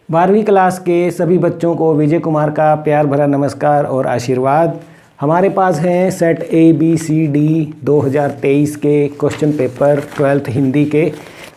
12वीं क्लास के सभी बच्चों को विजय कुमार का प्यार भरा नमस्कार और आशीर्वाद। हमारे पास हैं सेट ABCD 2023 के क्वेश्चन पेपर 12th हिंदी के,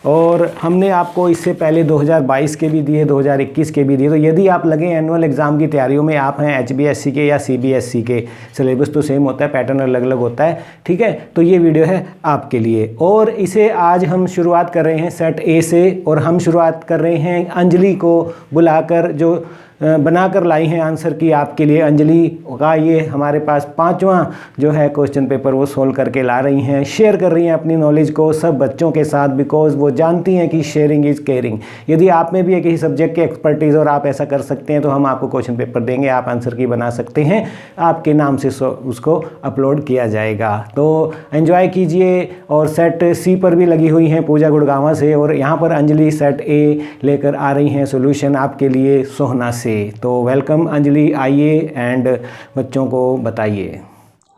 और हमने आपको इससे पहले 2022 के भी दिए, 2021 के भी दिए। तो यदि आप लगे एनुअल एग्ज़ाम की तैयारियों में, आप हैं HBSC के या CBSC के, सिलेबस तो सेम होता है, पैटर्न अलग अलग होता है, ठीक है। तो ये वीडियो है आपके लिए, और इसे आज हम शुरुआत कर रहे हैं सेट A से, और हम शुरुआत कर रहे हैं अंजलि को बुलाकर, जो बनाकर लाई हैं आंसर की आपके लिए। अंजलि का ये हमारे पास 5वां जो है क्वेश्चन पेपर वो सोल्व करके ला रही हैं, शेयर कर रही हैं अपनी नॉलेज को सब बच्चों के साथ, बिकॉज वो जानती हैं कि शेयरिंग इज़ केयरिंग। यदि आप में भी है किसी सब्जेक्ट के एक्सपर्टीज़ और आप ऐसा कर सकते हैं तो हम आपको क्वेश्चन पेपर देंगे, आप आंसर की बना सकते हैं, आपके नाम से उसको अपलोड किया जाएगा। तो एंजॉय कीजिए। और सेट C पर भी लगी हुई हैं पूजा गुड़गांवा से, और यहाँ पर अंजलि सेट A लेकर आ रही हैं सोल्यूशन आपके लिए सोहना से। तो वेलकम अंजलि, आइए एंड बच्चों को बताइए।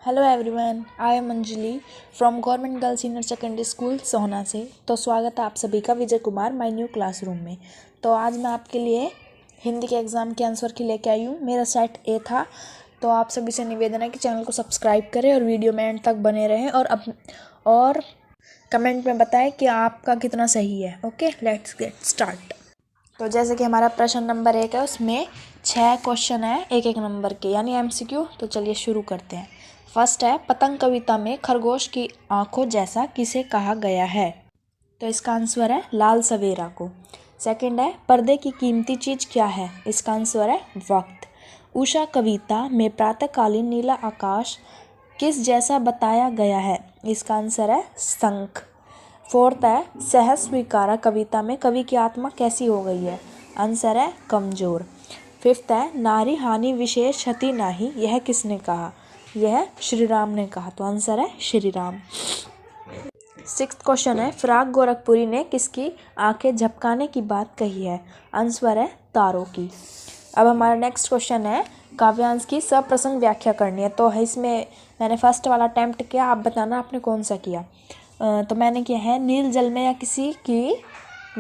Hello everyone, I am Anjali from government girls senior secondary school Sohna से। तो स्वागत है आप सभी का Vijay Kumar my new classroom में। तो आज मैं आपके लिए हिंदी के एग्ज़ाम के आंसर की लेके आई हूँ। मेरा सेट A था। तो आप सभी से निवेदन है कि चैनल को सब्सक्राइब करें और वीडियो में एंड तक बने रहें, और कमेंट में बताएं कि आपका कितना सही है। Okay, let's get start. तो जैसे कि हमारा प्रश्न नंबर 1 है, उसमें 6 क्वेश्चन है एक नंबर के, यानी MCQ। तो चलिए शुरू करते हैं। फर्स्ट है, पतंग कविता में खरगोश की आंखों जैसा किसे कहा गया है? तो इसका आंसर है लाल सवेरा को। सेकंड है, पर्दे की कीमती चीज़ क्या है? इसका आंसर है वक्त। उषा कविता में प्रातःकालीन नीला आकाश किस जैसा बताया गया है? इसका आंसर है शंख। फोर्थ है, सहज स्वीकारा कविता में कवि की आत्मा कैसी हो गई है? आंसर है कमजोर। फिफ्थ है, नारी हानि विशेष क्षति नाही, यह किसने कहा? यह श्री राम ने कहा। तो आंसर है श्री राम। सिक्स्थ क्वेश्चन है, फ्राक गोरखपुरी ने किसकी आंखें झपकाने की बात कही है? आंसर है तारों की। अब हमारा नेक्स्ट क्वेश्चन है, काव्यांश की सप्रसंग व्याख्या करनी है। तो इसमें मैंने फर्स्ट वाला अटेम्प्ट किया, आप बताना आपने कौन सा किया। तो मैंने किया है, नील जल में या किसी की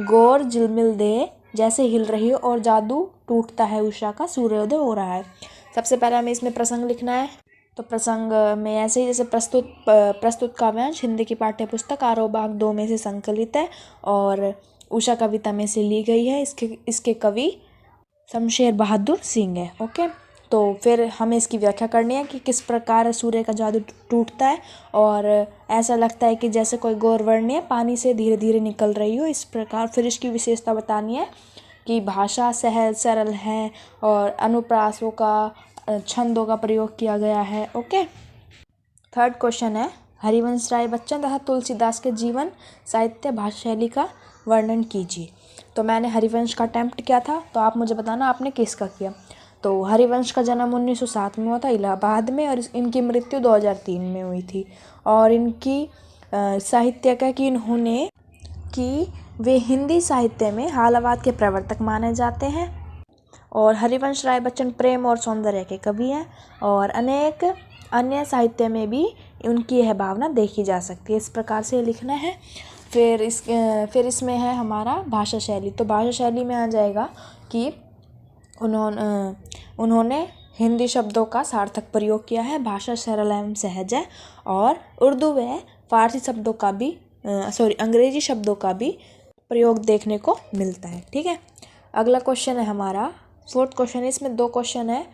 गौर झिलमिल दे जैसे हिल रही हो और जादू टूटता है उषा का सूर्योदय हो रहा है। सबसे पहले हमें इसमें प्रसंग लिखना है। तो प्रसंग में ऐसे ही, जैसे प्रस्तुत काव्यांश हिंदी की पाठ्य पुस्तक आरोह भाग 2 में से संकलित है और उषा कविता में से ली गई है। इसके कवि शमशेर बहादुर सिंह है। ओके, तो फिर हमें इसकी व्याख्या करनी है कि किस प्रकार सूर्य का जादू टूटता है और ऐसा लगता है कि जैसे कोई गौरवर्णीय पानी से धीरे धीरे निकल रही हो, इस प्रकार। फिर इसकी विशेषता बतानी है कि भाषा सहज सरल है और अनुप्रासों का, छंदों का प्रयोग किया गया है। ओके, थर्ड क्वेश्चन है, हरिवंश राय बच्चन तथा तुलसीदास के जीवन साहित्य भाषा शैली का वर्णन कीजिए। तो मैंने हरिवंश का अटेम्प्ट किया था, तो आप मुझे बताना आपने किसका किया। तो हरिवंश का जन्म 1907 में हुआ था इलाहाबाद में, और इनकी मृत्यु 2003 में हुई थी। और इनकी साहित्यिक है कि वे हिंदी साहित्य में हालवाद के प्रवर्तक माने जाते हैं। और हरिवंश राय बच्चन प्रेम और सौंदर्य के कवि हैं, और अनेक अन्य साहित्य में भी उनकी यह भावना देखी जा सकती है। इस प्रकार से लिखना है। फिर इसमें है हमारा भाषा शैली। तो भाषा शैली में आ जाएगा कि उन्होंने हिंदी शब्दों का सार्थक प्रयोग किया है, भाषा सरल एवं सहज है, और उर्दू व फारसी शब्दों का भी अंग्रेजी शब्दों का भी प्रयोग देखने को मिलता है। ठीक है, अगला क्वेश्चन है हमारा फोर्थ क्वेश्चन है। इसमें 2 क्वेश्चन है।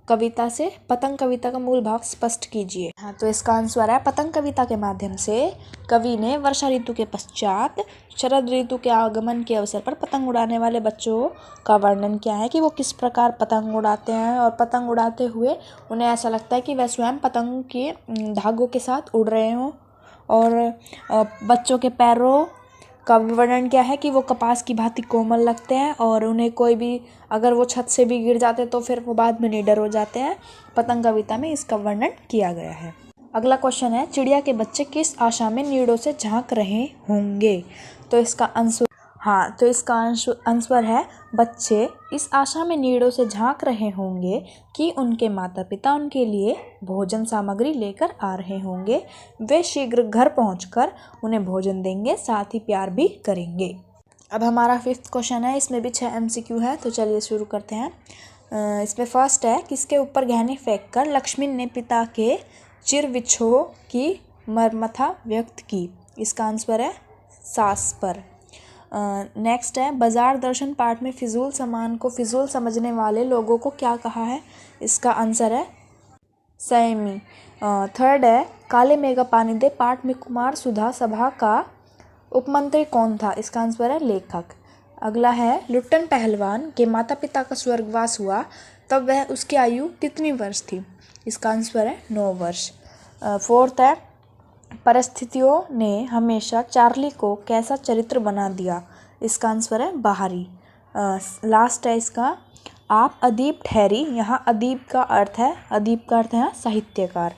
कविता से पतंग कविता का मूल भाव स्पष्ट कीजिए। हाँ, तो इसका आंसर है, पतंग कविता के माध्यम से कवि ने वर्षा ऋतु के पश्चात शरद ऋतु के आगमन के अवसर पर पतंग उड़ाने वाले बच्चों का वर्णन किया है कि वो किस प्रकार पतंग उड़ाते हैं, और पतंग उड़ाते हुए उन्हें ऐसा लगता है कि वह स्वयं पतंग के धागों के साथ उड़ रहे हों। और बच्चों के पैरों का वर्णन क्या है कि वो कपास की भांति कोमल लगते हैं, और उन्हें कोई भी, अगर वो छत से भी गिर जाते तो फिर वो बाद में निडर हो जाते हैं। पतंग कविता में इसका वर्णन किया गया है। अगला क्वेश्चन है, चिड़िया के बच्चे किस आशा में नीड़ों से झांक रहे होंगे? तो इसका आंसर है, बच्चे इस आशा में नीड़ों से झांक रहे होंगे कि उनके माता पिता उनके लिए भोजन सामग्री लेकर आ रहे होंगे। वे शीघ्र घर पहुंचकर उन्हें भोजन देंगे, साथ ही प्यार भी करेंगे। अब हमारा 5th क्वेश्चन है, इसमें भी 6 MCQ है, तो चलिए शुरू करते हैं। इसमें फर्स्ट है, किसके ऊपर गहने फेंक कर लक्ष्मी ने पिता के चिर विछोह की मर्मथा व्यक्त की? इसका आंसर है सास पर। नेक्स्ट है, बाजार दर्शन पाठ में फिजूल सामान को फिजूल समझने वाले लोगों को क्या कहा है? इसका आंसर है संयमी। थर्ड है, काले मेघा पानी दे पाठ में कुमार सुधा सभा का उपमंत्री कौन था? इसका आंसर है लेखक। अगला है, लुट्टन पहलवान के माता पिता का स्वर्गवास हुआ तब वह उसकी आयु कितनी वर्ष थी? इसका आंसर है 9 वर्ष। फोर्थ है, परिस्थितियों ने हमेशा चार्ली को कैसा चरित्र बना दिया? इसका आंसर है बाहरी। लास्ट है इसका, आप अदीब ठहरी, यहाँ अदीब का अर्थ है साहित्यकार।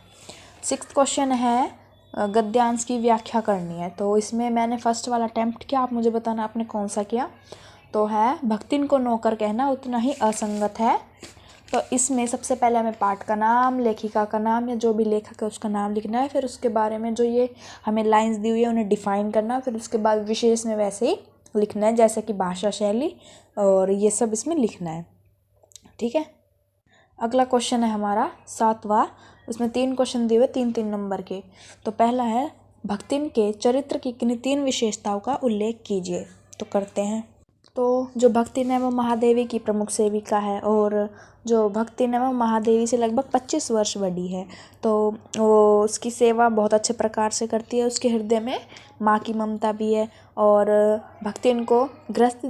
6th क्वेश्चन है, गद्यांश की व्याख्या करनी है, तो इसमें मैंने फर्स्ट वाला अटेम्प्ट किया, आप मुझे बताना आपने कौन सा किया। तो है, भक्तिन को नौकर कहना उतना ही असंगत है। तो इसमें सबसे पहले हमें पाठ का नाम, लेखिका का नाम या जो भी लेखक है उसका नाम लिखना है, फिर उसके बारे में जो ये हमें लाइंस दी हुई है उन्हें डिफाइन करना, फिर उसके बाद विशेष में वैसे ही लिखना है जैसे कि भाषा शैली और ये सब इसमें लिखना है। ठीक है। अगला क्वेश्चन है हमारा 7वां, उसमें 3 क्वेश्चन दिए हुए 3-3 नंबर के। तो पहला है, भक्तिन के चरित्र की किन्हीं 3 विशेषताओं का उल्लेख कीजिए। तो करते हैं। तो जो भक्तिन है वो महादेवी की प्रमुख सेविका है और जो भक्तिन है वो महादेवी से लगभग 25 वर्ष बड़ी है। तो वो उसकी सेवा बहुत अच्छे प्रकार से करती है, उसके हृदय में माँ की ममता भी है और भक्तिन को ग्रस्त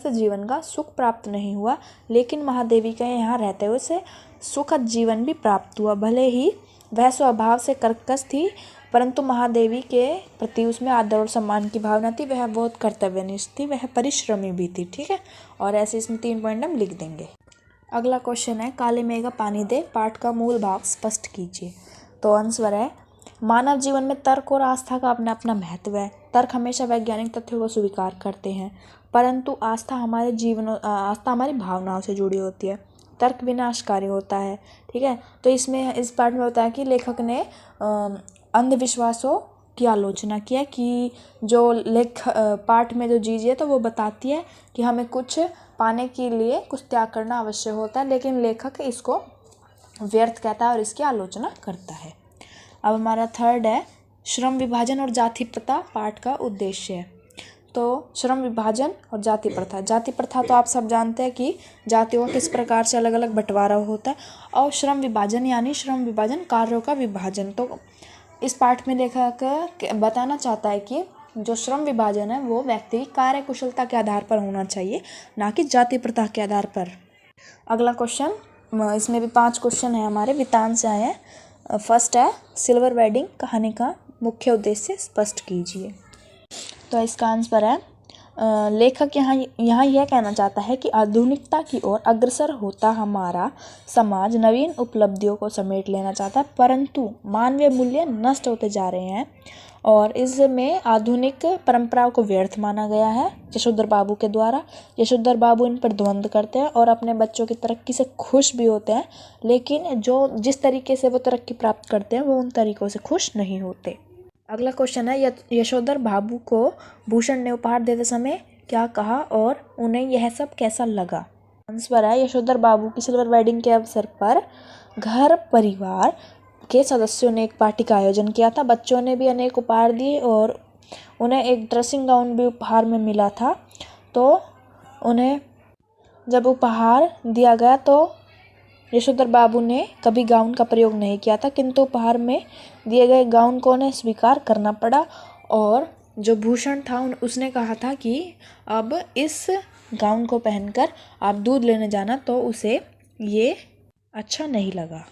जीवन का सुख प्राप्त नहीं हुआ, लेकिन महादेवी के यहाँ रहते हुए उसे सुखद जीवन भी प्राप्त हुआ। भले ही वह स्वभाव से कर्कश थी, परंतु महादेवी के प्रति उसमें आदर और सम्मान की भावना थी, वह बहुत कर्तव्यनिष्ठ थी, वह परिश्रमी भी थी। ठीक है, और ऐसे इसमें 3 पॉइंट हम लिख देंगे। अगला क्वेश्चन है, काले मेघा पानी दे पाठ का मूल भाव स्पष्ट कीजिए। तो आंसर है, मानव जीवन में तर्क और आस्था का अपना अपना महत्व है। तर्क हमेशा वैज्ञानिक तथ्यों को स्वीकार करते हैं, परंतु आस्था हमारी भावनाओं से जुड़ी होती है। तर्क विनाशकारी होता है। ठीक है, तो इसमें इस पाठ में होता है कि लेखक ने अंधविश्वासों की आलोचना किया कि जो पाठ में जो चीज़ है तो वो बताती है कि हमें कुछ पाने के लिए कुछ त्याग करना आवश्यक होता है, लेकिन लेखक इसको व्यर्थ कहता है और इसकी आलोचना करता है। अब हमारा 3rd है, श्रम विभाजन और जाति प्रथा पाठ का उद्देश्य है। तो श्रम विभाजन और जाति प्रथा तो आप सब जानते हैं कि जातियों का किस प्रकार से अलग अलग बंटवारा होता है, और श्रम विभाजन यानी श्रम विभाजन कार्यों का विभाजन। तो इस पाठ में लेखक बताना चाहता है कि जो श्रम विभाजन है वो व्यक्ति की कार्य कुशलता के आधार पर होना चाहिए, ना कि जाति प्रथा के आधार पर। अगला क्वेश्चन, इसमें भी 5 क्वेश्चन है हमारे, वितान से आए हैं। फर्स्ट है, सिल्वर वेडिंग कहानी का मुख्य उद्देश्य स्पष्ट कीजिए। तो इसका आंसर है, लेखक यहाँ यह कहना चाहता है कि आधुनिकता की ओर अग्रसर होता हमारा समाज नवीन उपलब्धियों को समेट लेना चाहता है, परंतु मानवीय मूल्य नष्ट होते जा रहे हैं और इसमें आधुनिक परंपराओं को व्यर्थ माना गया है यशोधर बाबू के द्वारा। यशोधर बाबू इन पर द्वंद्व करते हैं और अपने बच्चों की तरक्की से खुश भी होते हैं, लेकिन जिस तरीके से वो तरक्की प्राप्त करते हैं वो उन तरीकों से खुश नहीं होते। अगला क्वेश्चन है, यशोधर बाबू को भूषण ने उपहार देते समय क्या कहा और उन्हें यह सब कैसा लगा? आंसर है, यशोधर बाबू की सिल्वर वेडिंग के अवसर पर घर परिवार के सदस्यों ने एक पार्टी का आयोजन किया था। बच्चों ने भी अनेक उपहार दिए और उन्हें एक ड्रेसिंग गाउन भी उपहार में मिला था। तो उन्हें जब उपहार दिया गया तो यशोधर बाबू ने कभी गाउन का प्रयोग नहीं किया था, किंतु उपहार में दिए गए गाउन को उन्हें स्वीकार करना पड़ा और जो भूषण था उसने कहा था कि अब इस गाउन को पहनकर आप दूध लेने जाना, तो उसे ये अच्छा नहीं लगा।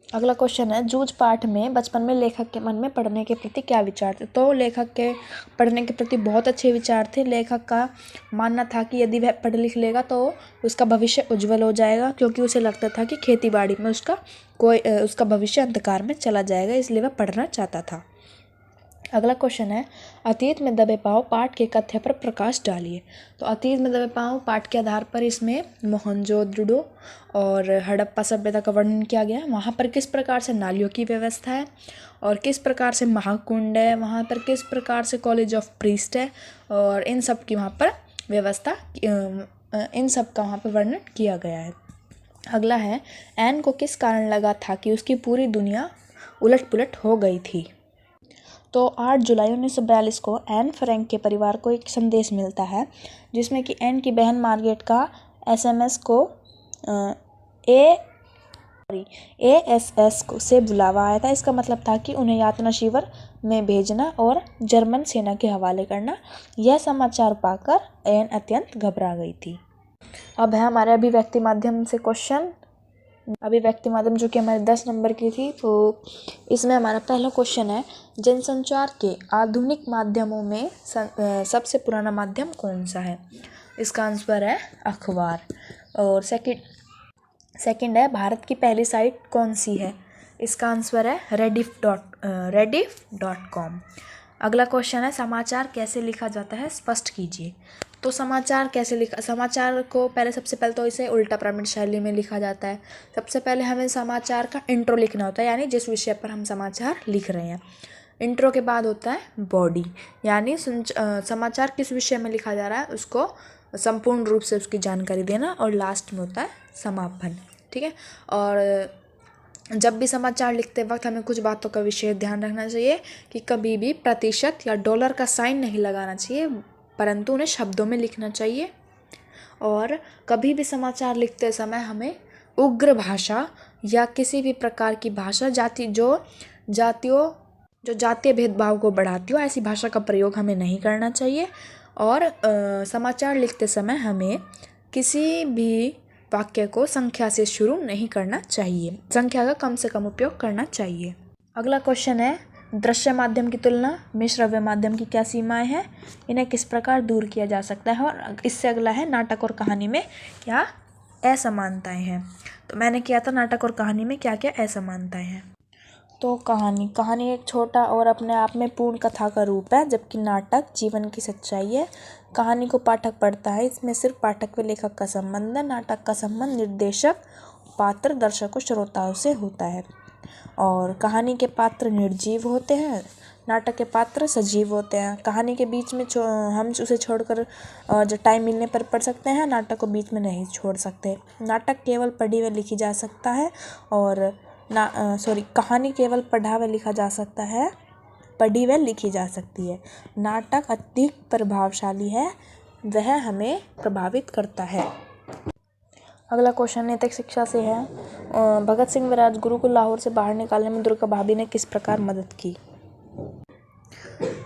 अगला क्वेश्चन है, जूझ पाठ में बचपन में लेखक के मन में पढ़ने के प्रति क्या विचार थे? तो लेखक के पढ़ने के प्रति बहुत अच्छे विचार थे। लेखक का मानना था कि यदि वह पढ़ लिख लेगा तो उसका भविष्य उज्जवल हो जाएगा, क्योंकि उसे लगता था कि खेतीबाड़ी में उसका भविष्य अंधकार में चला जाएगा, इसलिए वह पढ़ना चाहता था। अगला क्वेश्चन है, अतीत में दबे पाँव पाठ के कथ्य पर प्रकाश डालिए। तो अतीत में दबे पाँव पाठ के आधार पर इसमें मोहनजोदड़ो और हड़प्पा सभ्यता का वर्णन किया गया है। वहाँ पर किस प्रकार से नालियों की व्यवस्था है और किस प्रकार से महाकुंड है, वहाँ पर किस प्रकार से कॉलेज ऑफ प्रीस्ट है, और इन सब की वहाँ पर व्यवस्था, इन सब का वहाँ पर वर्णन किया गया है। अगला है, एन को किस कारण लगा था कि उसकी पूरी दुनिया उलट पुलट हो गई थी। तो 8 जुलाई 1942 को एन फ्रैंक के परिवार को एक संदेश मिलता है जिसमें कि एन की बहन मार्गरेट का एसएमएस को एएसएस से बुलावा आया था। इसका मतलब था कि उन्हें यातना शिविर में भेजना और जर्मन सेना के हवाले करना। यह समाचार पाकर एन अत्यंत घबरा गई थी। अब है हमारे अभिव्यक्ति माध्यम से क्वेश्चन। अभिव्यक्ति माध्यम जो कि हमारे 10 नंबर की थी। तो इसमें हमारा पहला क्वेश्चन है, जनसंचार के आधुनिक माध्यमों में सबसे पुराना माध्यम कौन सा है। इसका आंसर है अखबार। और सेकंड है, भारत की पहली साइट कौन सी है। इसका आंसर है rediff.com। अगला क्वेश्चन है, समाचार कैसे लिखा जाता है, स्पष्ट कीजिए। तो समाचार कैसे लिखा, समाचार को सबसे पहले तो इसे उल्टा प्रमित शैली में लिखा जाता है। सबसे पहले हमें समाचार का इंट्रो लिखना होता है, यानी जिस विषय पर हम समाचार लिख रहे हैं। इंट्रो के बाद होता है बॉडी, यानी समाचार किस विषय में लिखा जा रहा है उसको संपूर्ण रूप से उसकी जानकारी देना। और लास्ट में होता है समापन। ठीक है। और जब भी समाचार लिखते वक्त हमें कुछ बातों का विशेष ध्यान रखना चाहिए कि कभी भी प्रतिशत या डॉलर का साइन नहीं लगाना चाहिए, परंतु उन्हें शब्दों में लिखना चाहिए। और कभी भी समाचार लिखते समय हमें उग्र भाषा या किसी भी प्रकार की भाषा जो जातीय भेदभाव को बढ़ाती हो, ऐसी भाषा का प्रयोग हमें नहीं करना चाहिए। और समाचार लिखते समय हमें किसी भी वाक्य को संख्या से शुरू नहीं करना चाहिए, संख्या का कम से कम उपयोग करना चाहिए। अगला क्वेश्चन है, दृश्य माध्यम की तुलना में श्रव्य माध्यम की क्या सीमाएं हैं, इन्हें किस प्रकार दूर किया जा सकता है। और इससे अगला है, नाटक और कहानी में क्या असमानताएं हैं। तो मैंने किया था नाटक और कहानी में क्या क्या असमानताएं हैं। तो कहानी एक छोटा और अपने आप में पूर्ण कथा का रूप है, जबकि नाटक जीवन की सच्चाई है। कहानी को पाठक पढ़ता है, इसमें सिर्फ पाठक व लेखक का संबंध है। नाटक का संबंध निर्देशक, पात्र, दर्शक और श्रोताओं से होता है। और कहानी के पात्र निर्जीव होते हैं, नाटक के पात्र सजीव होते हैं। कहानी के बीच में हम उसे छोड़कर जो टाइम मिलने पर पढ़ सकते हैं, नाटक को बीच में नहीं छोड़ सकते। नाटक केवल पढ़ी व लिखी जा सकता है और कहानी केवल पढ़ा व लिखा जा सकता है, पढ़ी व लिखी जा सकती है। नाटक अधिक प्रभावशाली है, वह हमें प्रभावित करता है। अगला क्वेश्चन नैतिक शिक्षा से है, भगत सिंह व राजगुरु को लाहौर से बाहर निकालने में दुर्गा भाभी ने किस प्रकार मदद की।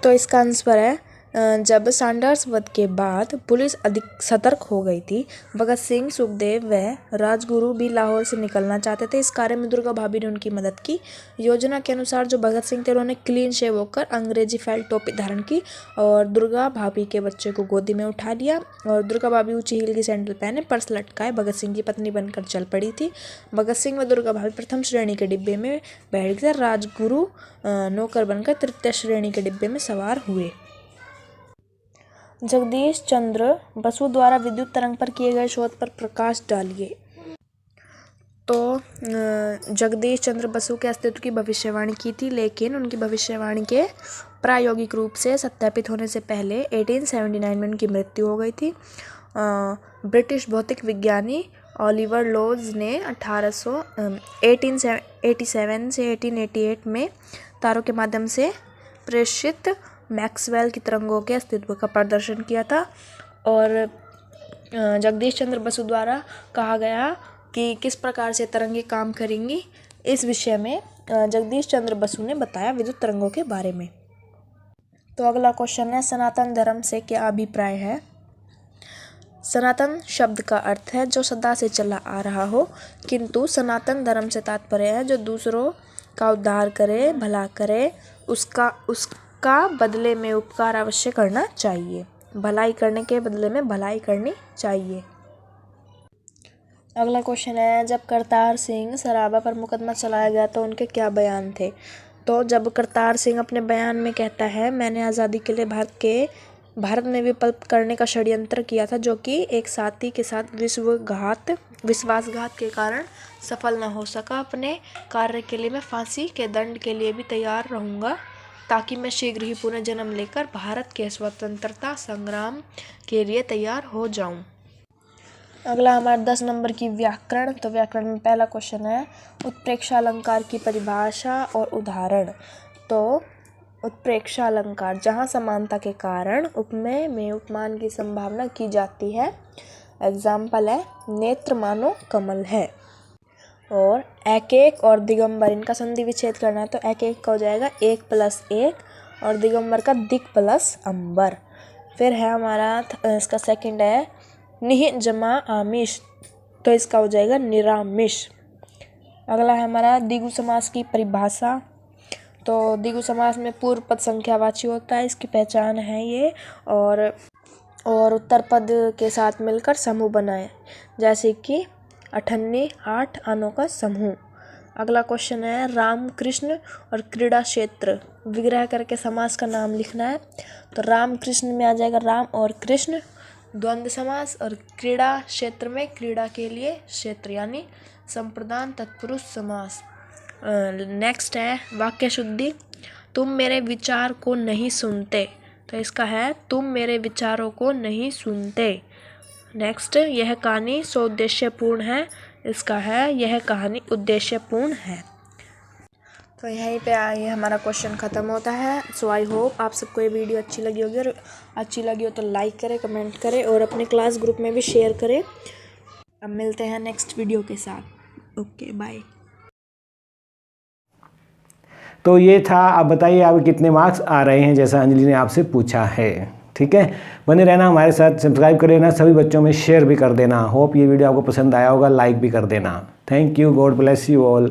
तो इसका आंसर है, जब सैंडर्स वध के बाद पुलिस अधिक सतर्क हो गई थी, भगत सिंह, सुखदेव व राजगुरु भी लाहौर से निकलना चाहते थे। इस कार्य में दुर्गा भाभी ने उनकी मदद की। योजना के अनुसार जो भगत सिंह थे उन्होंने क्लीन शेव होकर अंग्रेजी फैल टोपी धारण की और दुर्गा भाभी के बच्चे को गोदी में उठा लिया। और दुर्गा भाभी ऊंची हील की सैंडल पहने, पर्स लटकाए भगत सिंह की पत्नी बनकर चल पड़ी थी। भगत सिंह व दुर्गा भाभी प्रथम श्रेणी के डिब्बे में बैठ गए, राजगुरु नौकर बनकर तृतीय श्रेणी के डिब्बे में सवार हुए। जगदीश चंद्र बसु द्वारा विद्युत तरंग पर किए गए शोध पर प्रकाश डालिए। तो जगदीश चंद्र बसु के अस्तित्व की भविष्यवाणी की थी, लेकिन उनकी भविष्यवाणी के प्रायोगिक रूप से सत्यापित होने से पहले 1879 में उनकी मृत्यु हो गई थी। ब्रिटिश भौतिक विज्ञानी ओलिवर लोज ने 1887 से 1888 में तारों के माध्यम से प्रेषित मैक्सवेल की तरंगों के अस्तित्व का प्रदर्शन किया था। और जगदीश चंद्र बसु द्वारा कहा गया कि किस प्रकार से तरंगें काम करेंगी, इस विषय में जगदीश चंद्र बसु ने बताया विद्युत तरंगों के बारे में। तो अगला क्वेश्चन है, सनातन धर्म से क्या अभिप्राय है। सनातन शब्द का अर्थ है जो सदा से चला आ रहा हो, किंतु सनातन धर्म से तात्पर्य है जो दूसरों का उद्धार करे, भला करे, उसका बदले में उपकार अवश्य करना चाहिए। भलाई करने के बदले में भलाई करनी चाहिए। अगला क्वेश्चन है, जब करतार सिंह सराबा पर मुकदमा चलाया गया तो उनके क्या बयान थे। तो जब करतार सिंह अपने बयान में कहता है मैंने आज़ादी के लिए भारत में विप्लव करने का षड्यंत्र किया था जो कि एक साथी के साथ विश्वासघात के कारण सफल न हो सका, अपने कार्य के लिए मैं फांसी के दंड के लिए भी तैयार रहूँगा ताकि मैं शीघ्र ही पुनः जन्म लेकर भारत के स्वतंत्रता संग्राम के लिए तैयार हो जाऊं। अगला हमारा 10 नंबर की व्याकरण। तो व्याकरण में पहला क्वेश्चन है उत्प्रेक्षालंकार की परिभाषा और उदाहरण। तो उत्प्रेक्षालंकार जहाँ समानता के कारण उपमेय में उपमान की संभावना की जाती है। एग्जाम्पल है नेत्र मानो कमल है। और एक एक और दिगंबर, इनका संधि विच्छेद करना है तो एक एक का हो जाएगा 1 + 1 और दिगंबर का दिक् प्लस अंबर। फिर है हमारा इसका सेकंड है निहि जमा आमिष, तो इसका हो जाएगा निरामिष। अगला है हमारा द्विगु समास की परिभाषा। तो द्विगु समास में पूर्व पद संख्यावाची होता है, इसकी पहचान है ये, और उत्तर पद के साथ मिलकर समूह बनाए, जैसे कि 8 आनों का समूह। अगला क्वेश्चन है राम कृष्ण और क्रीड़ा क्षेत्र, विग्रह करके समास का नाम लिखना है। तो राम कृष्ण में आ जाएगा राम और कृष्ण द्वंद्व समास, और क्रीड़ा क्षेत्र में क्रीड़ा के लिए क्षेत्र यानी संप्रदान तत्पुरुष समास। नेक्स्ट है वाक्य शुद्धि। तुम मेरे विचार को नहीं सुनते, तो इसका है तुम मेरे विचारों को नहीं सुनते। नेक्स्ट यह कहानी सौउद्देश्यपूर्ण है, इसका है यह कहानी उद्देश्यपूर्ण है। तो यहीं पे ये हमारा क्वेश्चन ख़त्म होता है। सो आई होप आप सबको ये वीडियो अच्छी लगी होगी, और अच्छी लगी हो तो लाइक करें, कमेंट करें और अपने क्लास ग्रुप में भी शेयर करें। अब मिलते हैं नेक्स्ट वीडियो के साथ। Okay bye. तो ये था। अब बताइए आप कितने मार्क्स आ रहे हैं, जैसा अंजलि ने आपसे पूछा है। ठीक है, बने रहना हमारे साथ, सब्सक्राइब कर लेना, सभी बच्चों में शेयर भी कर देना। होप ये वीडियो आपको पसंद आया होगा, लाइक भी कर देना। Thank you, God bless you all.